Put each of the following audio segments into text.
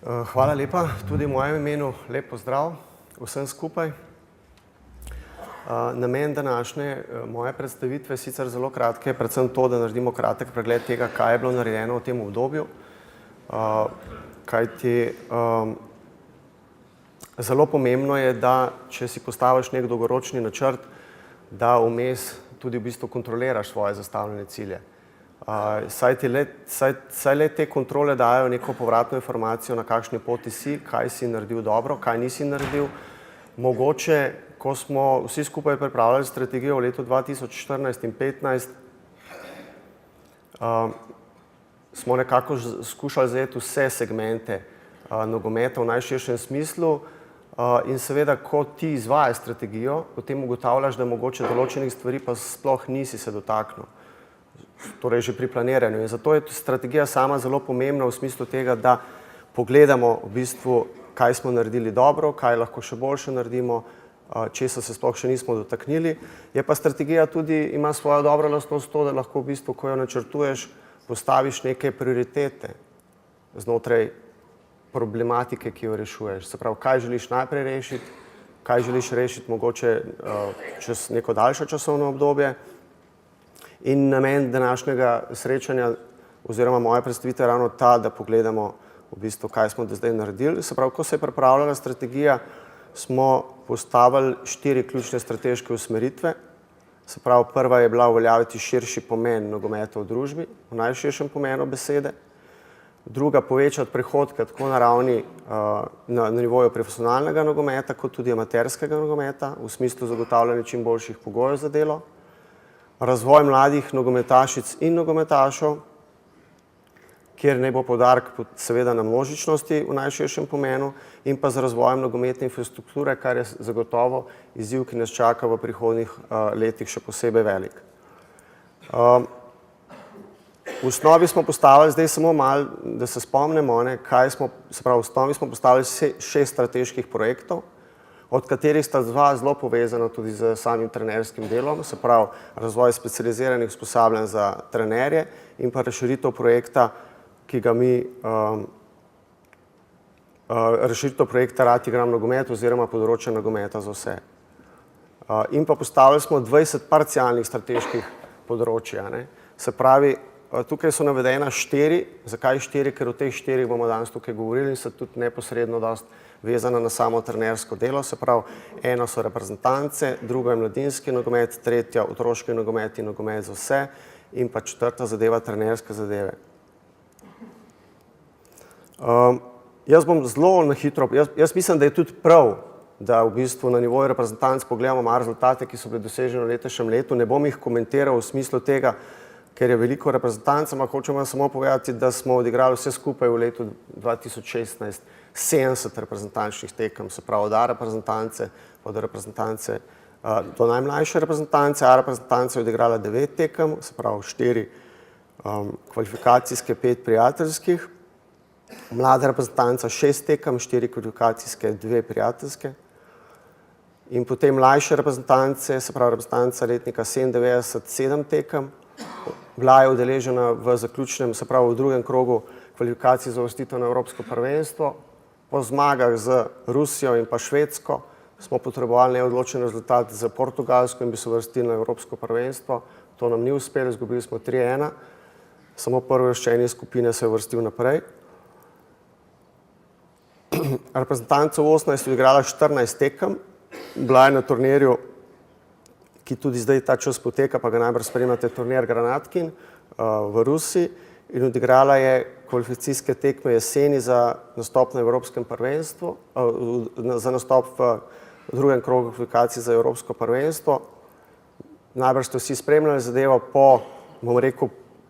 Hvala lepa, tudi v mojem imenu lep pozdrav vsem skupaj. Namen današnje moje predstavitve je sicer zelo kratke, predvsem to, da naredimo kratek pregled tega, kaj je bilo narejeno v tem obdobju. Kajti zelo pomembno je, da če si postaviš nek dolgoročni načrt, da vmes tudi v bistvu kontroliraš svoje zastavljene cilje. Saj le te kontrole dajo neko povratno informacijo, na kakšni poti si, kaj si naredil dobro, kaj nisi naredil. Mogoče, ko smo vsi skupaj pripravljali strategijo v letu 2014 in 2015, smo nekako skušali zajeti vse segmente nogometa v najširšem smislu in seveda, ko ti izvajaš strategijo, potem ugotavljaš, da mogoče določenih stvari pa sploh nisi se dotaknil. Torej že pri planiranju. In zato je strategija sama zelo pomembna v smislu tega, da pogledamo v bistvu, kaj smo naredili dobro, kaj lahko še boljše naredimo, česa se sploh še nismo dotaknili. Je pa strategija tudi, ima svojo dobro lastnost to, da lahko v bistvu, ko jo načrtuješ, postaviš neke prioritete znotraj problematike, ki jo rešuješ. Se pravi, kaj želiš najprej rešiti, kaj želiš rešiti mogoče čez neko daljše časovno obdobje. In namen današnjega srečanja oziroma moje predstavitve je ravno ta, da pogledamo v bistvu, kaj smo do zdaj naredili. Se pravi, ko se je pripravljala strategija, smo postavili 4 ključne strateške usmeritve. Se pravi, prva je bila uveljaviti širši pomen nogometa v družbi, v najširšem pomenu besede. Druga, povečati prihodke tako na ravni na nivoju profesionalnega nogometa, kot tudi amaterskega nogometa, v smislu zagotavljanja čim boljših pogojev za delo. Razvoj mladih nogometašic in nogometašev, kjer naj bo poudarek seveda na množičnosti v najširšem pomenu in pa z razvojem nogometne infrastrukture, kar je zagotovo izziv, ki nas čaka v prihodnjih letih še posebej velik. V osnovi smo postavili, zdaj samo malo, da se spomnimo, kaj smo, se pravi, v osnovi smo postavili 6 strateških projektov, od katerih sta 2 zelo povezana tudi z samim trenerskim delom, se pravi razvoj specializiranih usposabljanj za trenerje in pa razširitev projekta, ki ga mi, razširitev projekta Rad igram nogomet oziroma področja nogometa za vse. In pa postavili smo 20 parcialnih strateških področij. Se pravi, tukaj so navedena 4, zakaj 4, ker o teh 4 bomo danes tukaj govorili in so tudi neposredno dosti vezana na samo trenersko delo, se pravi, eno so reprezentance, drugo je mladinski nogomet, tretja otroški nogomet in nogomet za vse in pa četrta zadeva trenerske zadeve. Jaz bom zelo na hitro, jaz mislim, da je tudi prav, da v bistvu na nivoju reprezentanc pogledamo malo rezultate, ki so bili doseženi v letošnjem letu. Ne bom jih komentiral v smislu tega, ker je veliko reprezentanc, ampak hočem vam samo povedati, da smo odigrali vse skupaj v letu 2016 70 reprezentančnih tekem, se pravi od A reprezentance, od reprezentance do najmlajše reprezentance. A reprezentance je odigrala 9 tekem, se pravi 4 kvalifikacijske, 5 prijateljskih. Mlada reprezentanca 6 tekem, 4 kvalifikacijske, 2 prijateljske. In potem mlajše reprezentance, se pravi reprezentanca letnika 97, 7 tekem. Bila je udeležena v zaključnem, se pravi v drugem krogu kvalifikacij za uvrstitev na Evropsko prvenstvo. Po zmagah z Rusijo in pa Švedsko smo potrebovali neodločen rezultat za Portugalsko in bi se uvrstili na Evropsko prvenstvo. To nam ni uspelo, izgubili smo 3:1. Samo prvouvrščeni skupine se je uvrstil naprej. Reprezentanca v 18 je igrala 14 tekem. Bila je na turnirju, ki tudi zdaj ta čas poteka, pa ga najbrž spremljate, turnir Granatkin v Rusiji, in odigrala je kvalifikacijske tekme jeseni za nastop na Evropskem prvenstvu, za nastop v drugem krogu kvalifikacij za Evropsko prvenstvo. Najbrž ste vsi spremljali zadevo, bom rekel,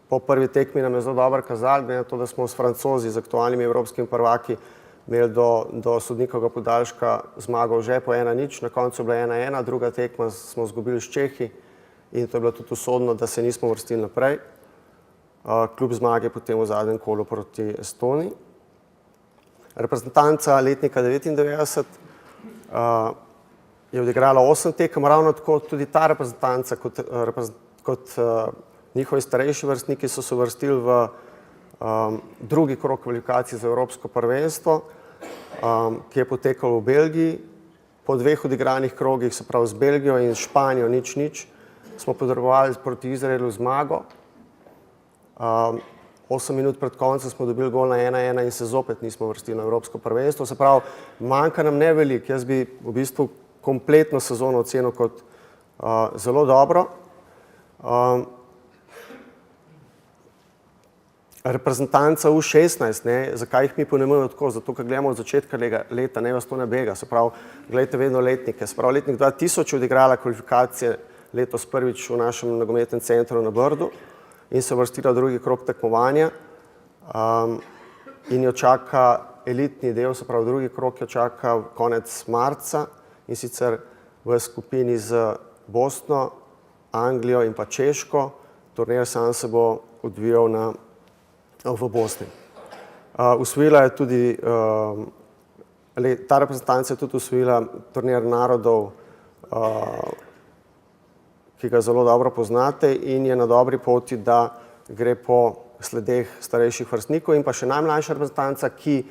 po prvi tekmi nam je zelo dobro kazalo, glede na to, da smo s Francozi, z aktualnimi evropskimi prvaki, imeli do sodnikovega podaljška zmago že po 1:0, na koncu je bila 1:1, druga tekma smo izgubili s Čehi in to je bilo tudi usodno, da se nismo vrstili naprej. Kljub zmage potem v zadnjem kolu proti Estoniji. Reprezentanca letnika 99 je odigrala 8 tekem, ravno tako tudi ta reprezentanca kot njihovi starejši vrstniki so se uvrstili v drugi krog kvalifikacij za Evropsko prvenstvo, ki je potekal v Belgiji. Po 2 odigranih krogih, se pravi z Belgijo in Španijo, 0-0, smo potrebovali proti Izraelu zmago. 8 minut pred koncem smo dobili gol na 1-1 in se zopet nismo vrstili na Evropsko prvenstvo. Se pravi, manjka nam ne veliko. Jaz bi v bistvu kompletno sezono ocenil kot zelo dobro. Reprezentanca U16, zakaj jih mi poimenujemo tako? Zato, ker gledamo od začetka leta, ne vas to ne bega. Se pravi, gledajte vedno letnike. Se pravi, letnik 2000 je odigrala kvalifikacije letos prvič v našem nogometnem centru na Brdu in se vrstila v drugi krog tekmovanja in jo čaka elitni del, se pravi, drugi krog jo čaka konec marca in sicer v skupini z Bosno, Anglijo in pa Češko. Turnir sam se bo odvijal v Bosni. Usvojila je tudi, ta reprezentanca je tudi usvojila turnir narodov, ki ga zelo dobro poznate in je na dobri poti, da gre po sledeh starejših vrstnikov in pa še najmlajša reprezentanca, ki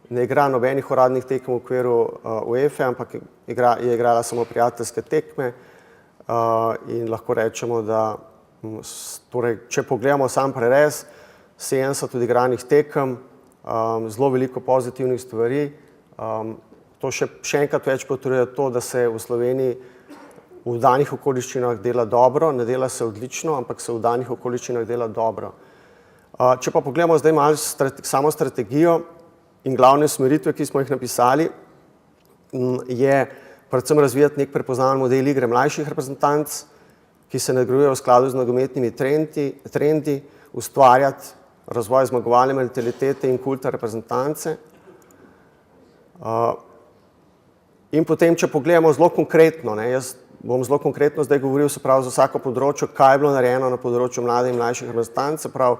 ne igra nobenih uradnih tekem v okviru UEFA, ampak je igrala samo prijateljske tekme in lahko rečemo, da torej, če pogledamo sam prerez, 70 odigranih tekem, zelo veliko pozitivnih stvari. To še enkrat več potrjuje to, da se v Sloveniji v danih okoliščinah dela dobro, ne dela se odlično, ampak se v danih okoliščinah dela dobro. Če pa pogledamo zdaj malo samo strategijo in glavne usmeritve, ki smo jih napisali, je predvsem razvijati nek prepoznaven model igre mlajših reprezentanc, ki se nadgrajuje v skladu z nogometnimi trendi, ustvarjati razvoj zmagovalne mentalitete in kulta reprezentance. In potem, če pogledamo zelo konkretno, jaz bom zelo konkretno zdaj govoril, se pravi, za vsako področje, kaj je bilo narejeno na področju mlade in mlajših reprezentanc, se pravi,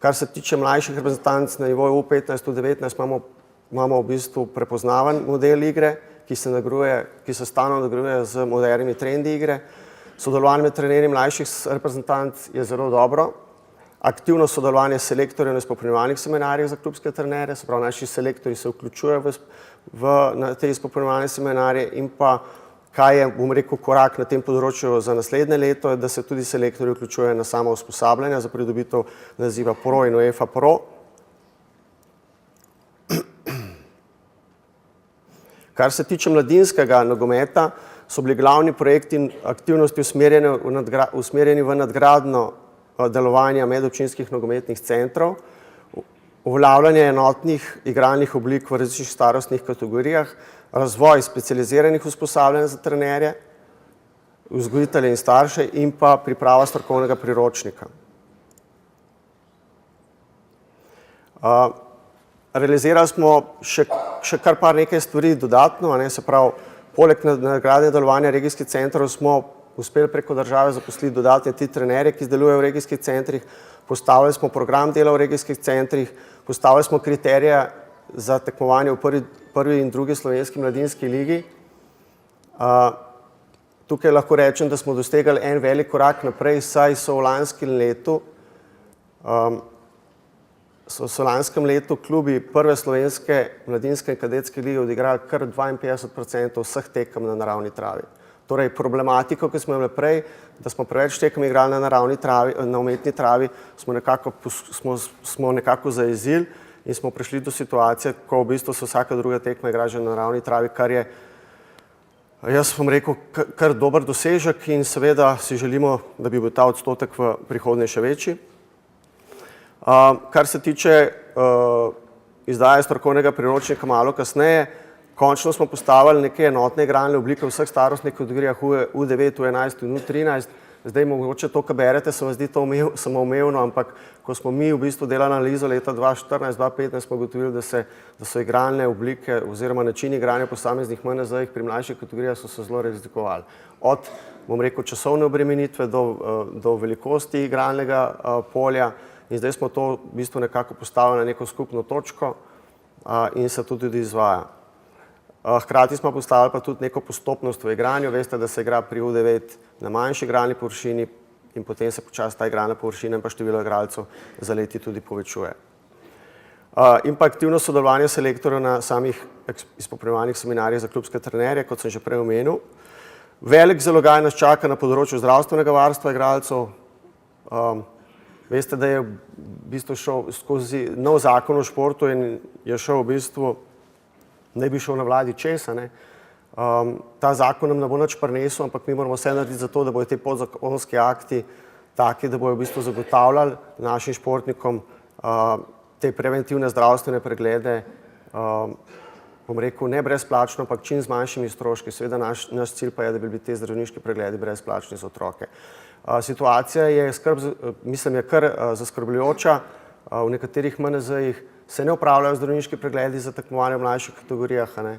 kar se tiče mlajših reprezentanc na nivoju U15, U19 imamo v bistvu prepoznaven model igre, ki se stalno nadgrajuje z modernimi trendi igre. Sodelovanje med trenerji mlajših reprezentanc je zelo dobro. Aktivno sodelovanje selektorjev na izpopolnjevalnih seminarjih za klubske trenerje, se pravi, naši selektorji se vključujejo na te izpopolnjevalne seminarje in pa, kaj je, bom rekel, korak na tem področju za naslednje leto, je, da se tudi selektorji vključujejo na samo usposabljanje za pridobitev naziva Pro in UEFA Pro. Kar se tiče mladinskega nogometa, so bili glavni projekti in aktivnosti usmerjeni v nadgradnjo delovanja medobčinskih nogometnih centrov, uveljavljanje enotnih igralnih oblik v različnih starostnih kategorijah, razvoj specializiranih usposabljanj za trenerje, vzgojitelje in starše in pa priprava strokovnega priročnika. Realizirali smo še kar par nekaj stvari dodatno, se pravi, poleg nadgradnje delovanja regijskih centrov smo uspeli preko države zaposliti dodatne ti trenerje, ki delujejo v regijskih centrih, postavili smo program dela v regijskih centrih, postavili smo kriterije za tekmovanje v prvi in drugi slovenski mladinski ligi. Tukaj lahko rečem, da smo dosegli en velik korak naprej, saj so v lanskem letu klubi prve slovenske mladinske in kadetske lige odigrali kar 52% vseh tekem na naravni travi. Torej, problematiko, ki smo imeli prej, da smo preveč tekem igrali na umetni travi, smo nekako zajezili in smo prišli do situacije, ko v bistvu se vsaka druga tekma igra že na naravni travi, kar je, jaz bom rekel, kar dober dosežek in seveda si želimo, da bi bil ta odstotek v prihodnje še večji. Kar se tiče izdaje strokovnega priročnika malo kasneje, končno smo postavili neke enotne igralne oblike v vseh starostnih kategorijah U9, U11 in U13. Zdaj mogoče to, kar berete, se vam zdi to samoumevno, ampak ko smo mi v bistvu delali analizo leta 2014-2015, smo ugotovili, da so igralne oblike oziroma načini igranja posameznih MNZ-jih pri mlajših kategorijah so se zelo razlikovali. Od, bom rekel, časovne obremenitve do velikosti igralnega polja in zdaj smo to v bistvu nekako postavili na neko skupno točko in se to tudi izvaja. Hkrati smo postavili pa tudi neko postopnost v igranju. Veste, da se igra pri U9 na manjši igralni površini, in potem se počasi ta igralna površina in pa število igralcev za leti tudi povečuje. In pa aktivno sodelovanje selektorjev na samih izpopolnjevalnih seminarjih za klubske trenerje, kot sem že prej omenil. Velik zalogaj nas čaka na področju zdravstvenega varstva igralcev. Veste, da je v bistvu šel skozi nov zakon o športu in je šel v bistvu, ne bi šel na vladi česa, ne. Ta zakon nam ne bo nič prinesel, ampak mi moramo vse narediti za to, da bodo te podzakonski akti taki, da bodo v bistvu zagotavljali našim športnikom te preventivne zdravstvene preglede, bom rekel, ne brezplačno, ampak čim z manjšimi stroški. Seveda naš cilj pa je, da bi bili te zdravniški pregledi brezplačni za otroke. Situacija je kar zaskrbljujoča. V nekaterih MNZ-jih se ne opravljajo zdravniški pregledi za tekmovanje v mlajših kategorijah, ne.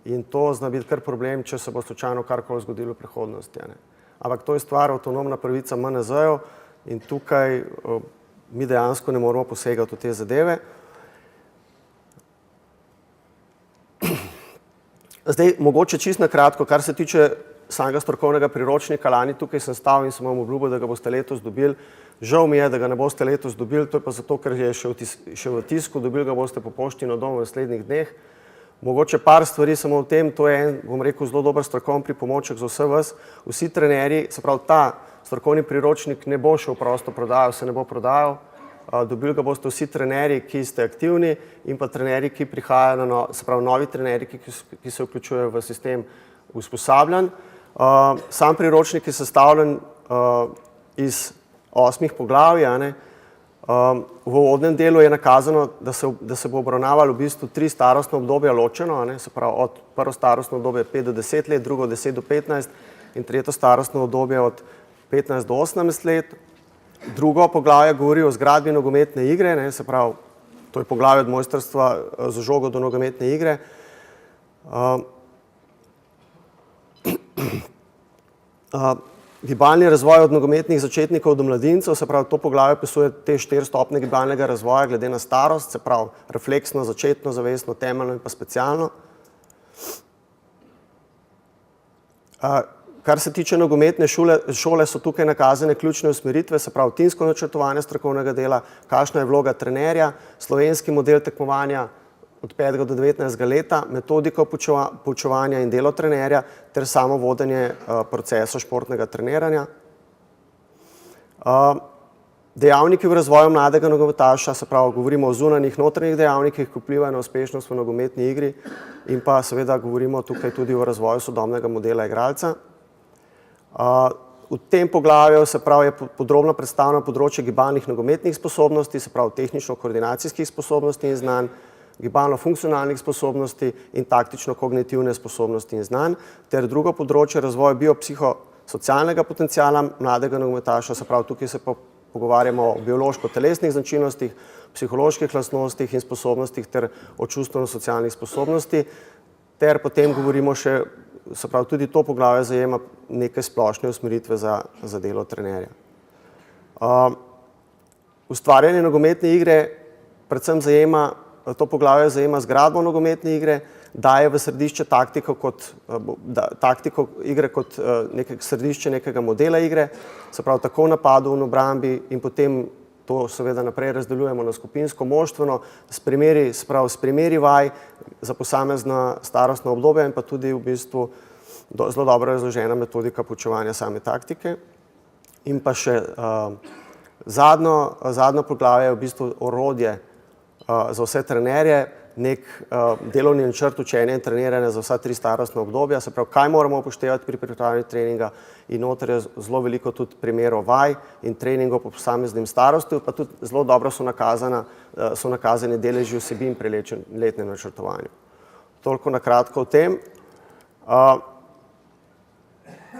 In to zna biti kar problem, če se bo slučajno karkoli zgodilo v prihodnosti, ne. Ampak to je stvar avtonomna pravica MNZ-jev in tukaj mi dejansko ne moramo posegati v te zadeve. Zdaj, mogoče čisto na kratko, kar se tiče samega strokovnega priročnika, lani tukaj sem stal in sem vam obljubil, da ga boste letos dobili. Žal mi je, da ga ne boste letos dobili, to je pa zato, ker je še v tisku, dobili ga boste po pošti na dom v naslednjih dneh. Mogoče par stvari samo v tem, to je en, bom rekel, zelo dober strokovni pripomoček za vse vas. Vsi trenerji, se pravi, ta strokovni priročnik ne bo šel prosto prodajal, se ne bo prodajal. Dobili ga boste vsi trenerji, ki ste aktivni in pa trenerji, ki prihajajo, se pravi, novi trenerji, ki se vključujejo v sistem usposabljanj. Sam priročnik je sestavljen iz 8 poglavij, ne. V uvodnem delu je nakazano, da se bo obravnavalo v bistvu 3 starostna obdobja ločeno, ne, se pravi od prvo starostno obdobje 5 do 10 let, drugo 10 do 15 in tretjo starostno obdobje od 15 do 18 let. Drugo poglavje govori o zgradbi nogometne igre, ne, se pravi, to je poglavje od mojstrstva z žogo do nogometne igre. Gibalni razvoj od nogometnih začetnikov do mladincev, se pravi, to poglavje opisuje te 4 stopnje gibalnega razvoja glede na starost, se pravi, refleksno, začetno, zavestno, temeljno in pa specialno. Kar se tiče nogometne šole, so tukaj nakazane ključne usmeritve, se pravi, timsko načrtovanje strokovnega dela, kakšna je vloga trenerja, slovenski model tekmovanja od 5 do 19 leta, metodiko poučevanja in delo trenerja ter samo vodenje procesa športnega treniranja. Dejavniki v razvoju mladega nogometaša, se pravi, govorimo o zunanjih notranjih dejavnikih, ki vplivajo na uspešnost v nogometni igri in pa seveda govorimo tukaj tudi o razvoju sodobnega modela igralca. V tem poglavju, se pravi, je podrobno predstavljeno področje gibalnih nogometnih sposobnosti, se pravi, tehnično-koordinacijskih sposobnosti in znanj, gibalno-funkcionalnih sposobnosti in taktično-kognitivne sposobnosti in znanj, ter drugo področje razvoja biopsihosocialnega potenciala mladega nogometaša, se pravi, tukaj se pogovarjamo o biološko-telesnih značilnostih, psiholoških lastnostih in sposobnostih ter o čustveno-socialnih sposobnosti, ter potem govorimo še, se pravi, tudi to poglavje zajema neke splošne usmeritve za delo trenerja. Ustvarjanje nogometne igre predvsem to poglavje zajema zgradbo nogometne igre, daje v središče taktiko igre kot središče nekega modela igre, se pravi, tako v napadu, v obrambi in potem to seveda naprej razdeljujemo na skupinsko, moštveno, s primeri vaj za posamezna starostna obdobja in pa tudi v bistvu zelo dobro razložena metodika poučevanja same taktike. In pa še zadnjo poglavje je v bistvu orodje za vse trenerje, nek delovni načrt učenja in treniranja za vsa 3 starostna obdobja, se pravi, kaj moramo upoštevati pri pripravi treninga in noter je zelo veliko tudi primerov vaj in treningov po posameznim starosti, pa tudi zelo dobro so nakazani deleži vsebin pri letnem načrtovanju. Toliko na kratko o tem.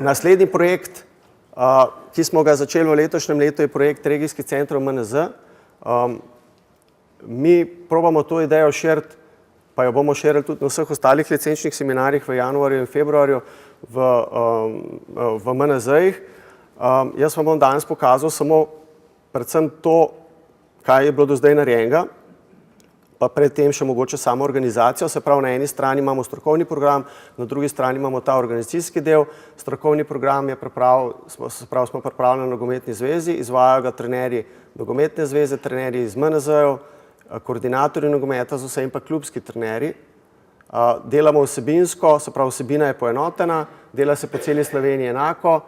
Naslednji projekt, ki smo ga začeli v letošnjem letu, je projekt regijskih centrov MNZ. Mi probamo to idejo širiti, pa jo bomo širili tudi na vseh ostalih licenčnih seminarjih v januarju in februarju v MNZ-jih. Jaz vam bom danes pokazal samo predvsem to, kaj je bilo do zdaj narejenega, pa predtem še mogoče samo organizacijo, se pravi, na eni strani imamo strokovni program, na drugi strani imamo ta organizacijski del. Strokovni program je smo pripravljeni na nogometni zvezi, izvajajo ga trenerji nogometne zveze, trenerji iz MNZ-jev, koordinatorji nogometa z vse in pa klubski trenerji. Delamo vsebinsko, se pravi, vsebina je poenotena, dela se po celi Sloveniji enako,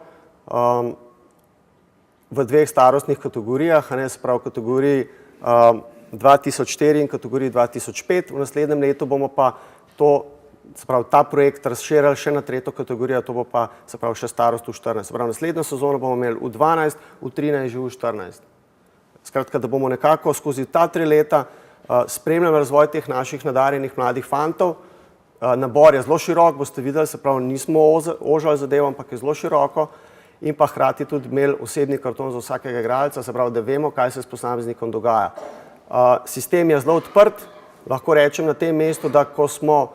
v dveh starostnih kategorijah, se pravi, kategoriji 2004 in kategoriji 2005. V naslednjem letu bomo pa ta projekt razširili še na tretjo kategorijo, to bo pa, se pravi, še starost v 14. Se pravi, naslednjo sezono bomo imeli v 12, v 13, že v 14. Skratka, da bomo nekako skozi ta 3 leta spremljali razvoj teh naših nadarjenih mladih fantov. Nabor je zelo širok, boste videli, se pravi, nismo ožali zadevo, ampak je zelo široko in pa hkrati tudi imeli osebni karton za vsakega igralca, se pravi, da vemo, kaj se s posameznikom dogaja. Sistem je zelo odprt, lahko rečem na tem mestu, da ko smo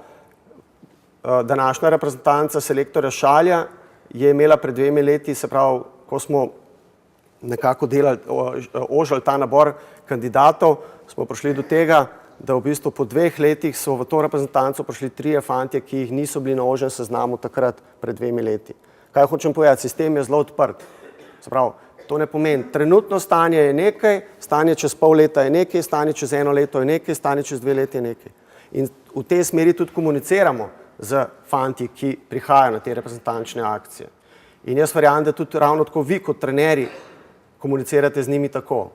današnja reprezentanca selektorja Šalja je imela pred 2 leti, se pravi, ko smo nekako ožali ta nabor kandidatov, smo prišli do tega, da v bistvu po 2 letih so v to reprezentanco prišli 3 fantje, ki jih niso bili na ožjem seznamu takrat pred 2 leti. Kaj hočem povedati? Sistem je zelo odprt. Se pravi, to ne pomeni, trenutno stanje je nekaj, stanje čez pol leta je nekaj, stanje čez 1 leto je nekaj, stanje čez 2 leti je nekaj. In v tej smeri tudi komuniciramo z fanti, ki prihajajo na te reprezentančne akcije. In jaz verjamem, da tudi ravno tako vi kot trenerji komunicirate z njimi tako.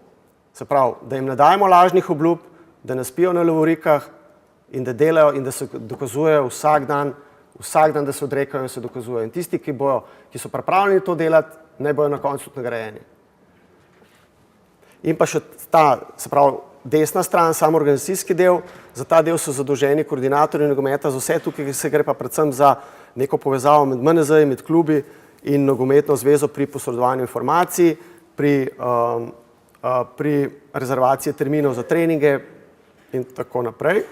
Se pravi, da jim ne dajemo lažnih obljub, da ne spijo na lovorikah in da delajo in da se dokazujejo vsak dan, da se odrekajo in se dokazujejo. In tisti, ki so pripravljeni to delati, naj bojo na koncu tudi nagrajeni. In pa še ta, se pravi, desna stran, samo organizacijski del, za ta del so zadolženi koordinatorji nogometa, za vse tukaj se gre pa predvsem za neko povezavo med MNZ-ji, med klubi in nogometno zvezo pri posredovanju informacij, pri rezervaciji terminov za treninge in tako naprej.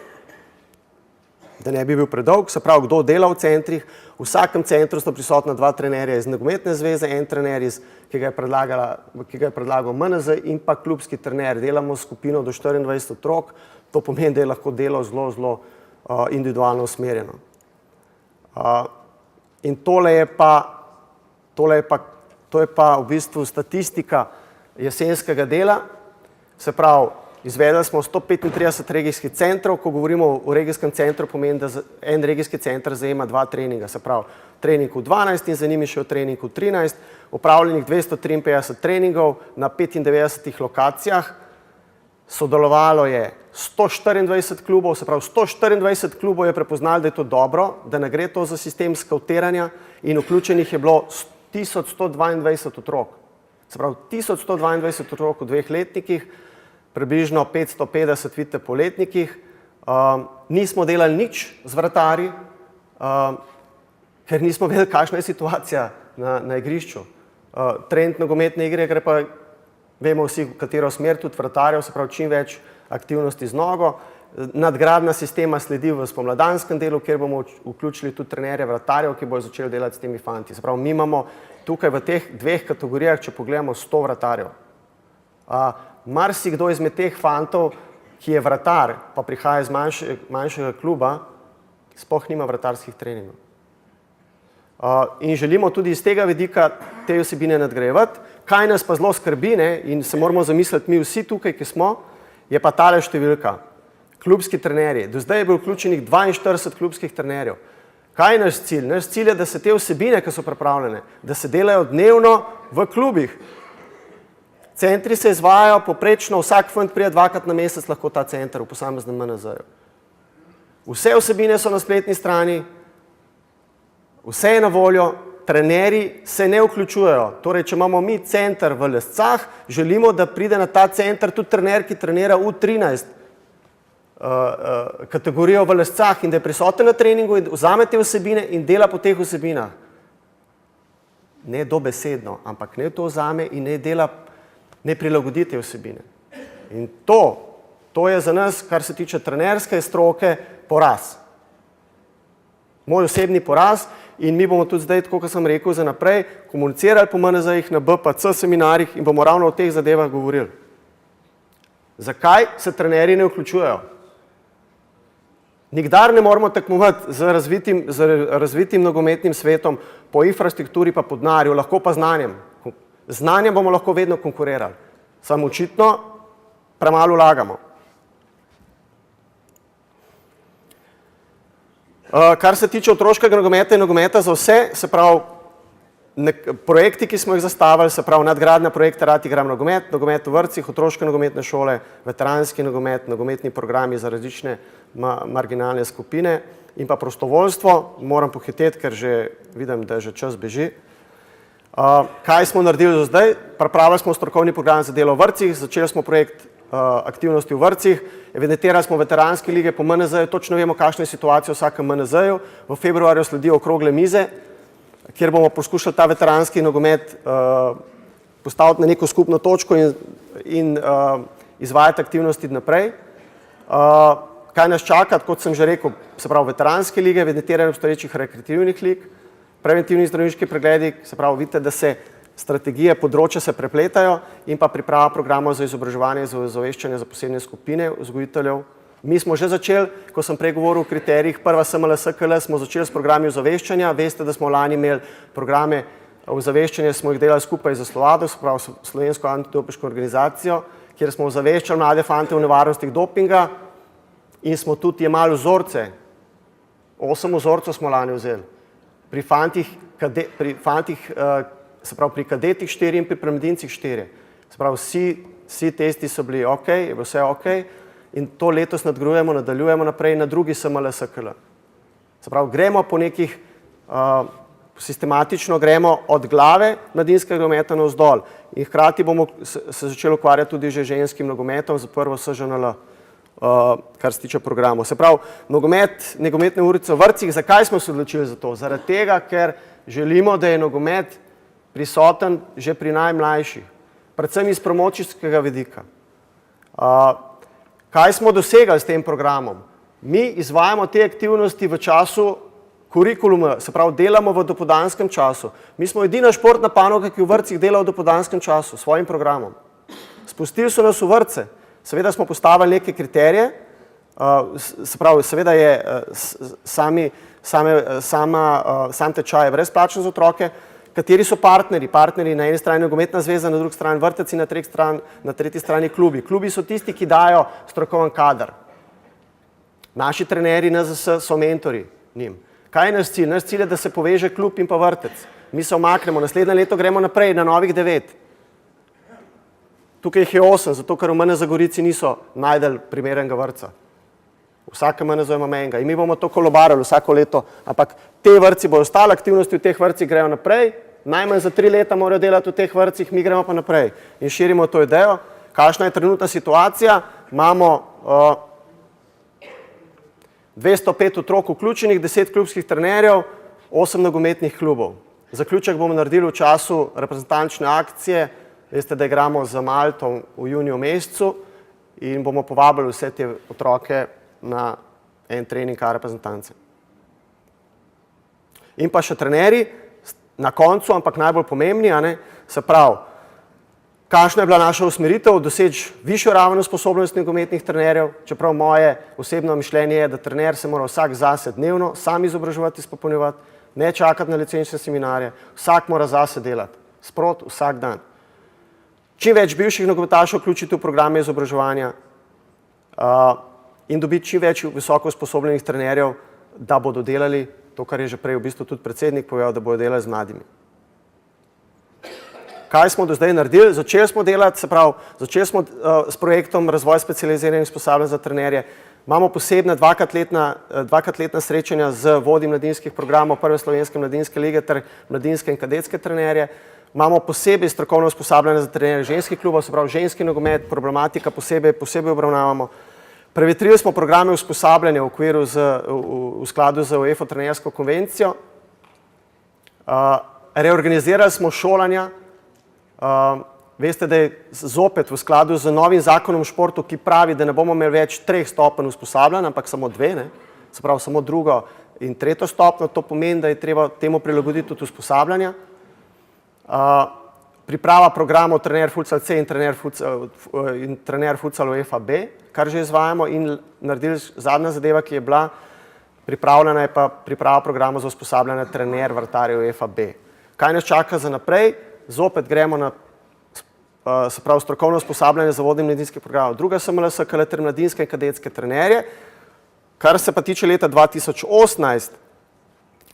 Da ne bi bil predolg, se pravi, kdo dela v centrih. V vsakem centru sta prisotna 2 trenerja iz nogometne zveze, 1 trener, ki ga je predlagal MNZ in pa klubski trener. Delamo skupino do 24 otrok, to pomeni, da je lahko delo zelo individualno usmerjeno. In to je pa v bistvu statistika jesenskega dela, se pravi, izvedeli smo 135 regijskih centrov, ko govorimo o regijskem centru, pomeni, da en regijski center zajema 2 treninga, se pravi, trening v 12 in za njimi še trening v 13, opravljenih 253 treningov na 95 lokacijah, sodelovalo je 124 klubov, se pravi, 124 klubov je prepoznalo, da je to dobro, da ne gre to za sistem skautiranja in vključenih je bilo 1122 otrok. Se pravi, 1122 otrok v 2 letnikih, približno 550 vidite po letnikih. Nismo delali nič z vratarji, ker nismo vedeli, kakšna je situacija na igrišču. Trend nogometne igre gre pa, vemo vsi, v katero smer, tudi vratarjev, se pravi, čim več aktivnosti z nogo. Nadgradnja sistema sledi v spomladanskem delu, kjer bomo vključili tudi trenerje vratarjev, ki bojo začeli delati s temi fanti. Se pravi, mi imamo tukaj v teh 2 kategorijah, če pogledamo, 100 vratarjev. Marsikdo izmed teh fantov, ki je vratar, pa prihaja iz manjšega kluba, sploh nima vratarskih treningov. In želimo tudi iz tega vidika te vsebine nadgrajevati. Kaj nas pa zelo skrbi, in se moramo zamisliti mi vsi tukaj, ki smo, je pa tale številka. Klubski trenerji. Do zdaj je bilo vključenih 42 klubskih trenerjev. Kaj je naš cilj? Naš cilj je, da se te vsebine, ki so pripravljene, da se delajo dnevno v klubih. Centri se izvajajo poprečno, vsak fant pride 2-krat na mesec lahko ta center v posameznem MNZ-ju. Vse vsebine so na spletni strani, vse je na voljo, trenerji se ne vključujejo. Torej, če imamo mi center v Lescah, želimo, da pride na ta center tudi trener, ki trenira U13 kategorijo v Lescah in da je prisoten na treningu in vzame te vsebine in dela po teh vsebinah. Ne dobesedno, ampak ne to vzame in ne prilagodi te vsebine. In to je za nas, kar se tiče trenerske stroke, poraz. Moj osebni poraz in mi bomo tudi zdaj, tako kot sem rekel, za naprej komunicirali po MNZ-jih, na BPC seminarjih in bomo ravno o teh zadevah govorili. Zakaj se trenerji ne vključujejo? Nikdar ne moramo tekmovati z razvitim nogometnim svetom, po infrastrukturi pa po denarju, lahko pa znanjem. Znanjem bomo lahko vedno konkurirali. Samo očitno premalo vlagamo. Kar se tiče otroškega nogometa in nogometa za vse, se pravi, projekti, ki smo jih zastavili, se pravi nadgradnja projekta Rad igram nogomet, nogomet v vrtcih, otroške nogometne šole, veteranski nogomet, nogometni programi za različne marginalne skupine in pa prostovoljstvo. Moram pohiteti, ker že vidim, da že čas beži. Kaj smo naredili do zdaj? Pripravili smo strokovni program za delo v vrtcih, začeli smo projekt aktivnosti v vrtcih, evidentirali smo veteranske lige po MNZ-ju, točno vemo, kakšna je situacija v vsakem MNZ-ju. V februarju sledijo okrogle mize, kjer bomo poskušali ta veteranski nogomet postaviti na neko skupno točko in izvajati aktivnosti naprej. Kaj nas čaka, kot sem že rekel, se pravi veteranske lige, evidentiranje obstoječih rekreativnih lig, preventivni zdravniški pregledi, se pravi vidite, da se strategije področja se prepletajo in pa priprava programov za izobraževanje, za ozaveščanje za posebne skupine vzgojiteljev. Mi smo že začeli, ko sem prej govoril o kriterijih, prva SMLS-KL smo začeli s programi ozaveščanja. Veste, da smo lani imeli programe ozaveščanja, smo jih delali skupaj z Slovado, se pravi Slovensko antidopinško organizacijo, kjer smo ozaveščali mlade fante o nevarnostih dopinga in smo tudi jemali vzorce. 8 vzorcev smo lani vzeli. Pri fantih, se pravi pri kadetih 4 in pri mladincih 4. Se pravi vsi testi so bili ok, je bilo vse ok. In to letos nadgrajujemo, nadaljujemo naprej na drugi SMLS-KL. Se pravi, gremo po nekih, sistematično gremo od glave mladinskega nogometa navzdol. In hkrati bomo se začeli ukvarjati tudi že ženskim nogometom za prvo SŽNL, kar se tiče programov. Se pravi, nogometne urice v vrtcih, zakaj smo se odločili za to? Zaradi tega, ker želimo, da je nogomet prisoten že pri najmlajših, predvsem iz promocijskega vidika. Kaj smo dosegali s tem programom? Mi izvajamo te aktivnosti v času kurikuluma, se pravi, delamo v dopoldanskem času. Mi smo edina športna panoga, ki v vrtcih dela v dopoldanskem času, s svojim programom. Spustili so nas v vrtce. Seveda smo postavili neke kriterije, se pravi, seveda je sam tečaj brezplačen za otroke. Kateri so partnerji? Partnerji na eni strani nogometna zveza, na drugi strani vrtec in na tretji strani klubi. Klubi so tisti, ki dajo strokoven kader. Naši trenerji NZS so mentori njim. Kaj je naš cilj? Naš cilj je, da se poveže klub in pa vrtec. Mi se omaknemo, naslednje leto gremo naprej na novih 9. Tukaj jih je 8, zato ker v MNZ Gorici niso najdeli primernega vrtca. Vsake MNZ imamo enega in mi bomo to kolobarili vsako leto, ampak te vrtci bodo ostale, aktivnosti v teh vrtcih grejo naprej, najmanj za 3 leta morajo delati v teh vrtcih, mi gremo pa naprej in širimo to idejo. Kakšna je trenutna situacija? Imamo 205 otrok vključenih, 10 klubskih trenerjev, 8 nogometnih klubov. Zaključek bomo naredili v času reprezentančne akcije. Veste, da igramo z Malto v juniju mesecu in bomo povabili vse te otroke na en trening reprezentance. In pa še trenerji na koncu, ampak najbolj pomembni, se pravi, kakšna je bila naša usmeritev, doseči višjo raven usposobljenosti nogometnih trenerjev, čeprav moje osebno mišljenje je, da trener se mora vsak zase dnevno sam izobraževati, izpopolnjevati, ne čakati na licenčne seminarje, vsak mora zase delati, sprot vsak dan. Čim več bivših nogometašev vključiti v programe izobraževanja in dobiti čim več visoko usposobljenih trenerjev, da bodo delali to, kar je že prej v bistvu tudi predsednik povedal, da bodo delali z mladimi. Kaj smo do zdaj naredili? Začeli smo delati, se pravi, začeli smo s projektom razvoj specializiranih usposabljanj za trenerje. Imamo posebne dvakrat letna srečanja z vodji mladinskih programov Prve slovenske mladinske lige ter mladinske in kadetske trenerje. Imamo posebej strokovno usposabljanje za trenerje ženskih klubov, se pravi ženski nogomet, problematika posebej obravnavamo. Prevetrili smo programe usposabljanja v skladu z UEFA trenersko konvencijo. Reorganizirali smo šolanja. Veste, da je zopet v skladu z novim zakonom o športu, ki pravi, da ne bomo imeli več 3 stopenj usposabljanja, ampak samo 2, se pravi samo 2. in 3. stopnjo. To pomeni, da je treba temu prilagoditi tudi usposabljanja. priprava programov trener futsal C in trener futsal UEFA B, kar že izvajamo, in naredili zadnja zadeva, ki je bila pripravljena, je pa priprava programa za usposabljanje trener vrtarjev UEFA B. Kaj nas čaka za naprej? Zopet gremo na se pravi strokovno usposabljanje za vodni mladinskih programov. Druga SMLS, ter mladinske in kadetske trenerje. Kar se pa tiče leta 2018,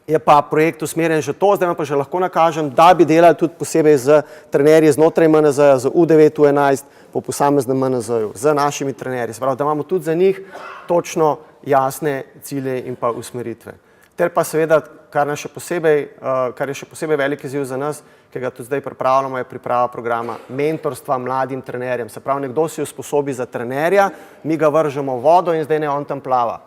je pa projekt usmerjen že to, zdaj vam pa že lahko nakažem, da bi delali tudi posebej z trenerji znotraj MNZ-ja, z U9, U11, po posameznem MNZ-ju, z našimi trenerji. Se pravi, da imamo tudi za njih točno jasne cilje in pa usmeritve. Ter pa seveda, kar je še posebej velik izziv za nas, ki ga tudi zdaj pripravljamo, je priprava programa mentorstva mladim trenerjem. Se pravi, nekdo si usposobi za trenerja, mi ga vržemo v vodo in zdaj ne on tam plava.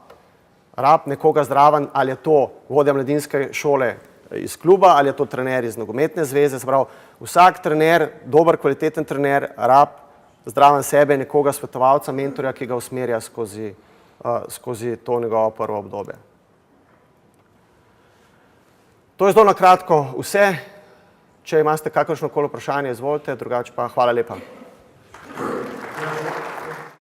Rab nekoga zraven, ali je to vodja mladinske šole iz kluba, ali je to trener iz nogometne zveze. Se pravi, vsak trener, dober, kvaliteten trener, rab zraven sebe nekoga svetovalca, mentorja, ki ga usmerja skozi to njegovo prvo obdobje. To je zelo na kratko vse. Če imate kakršnokoli vprašanje, izvolite, drugače pa hvala lepa.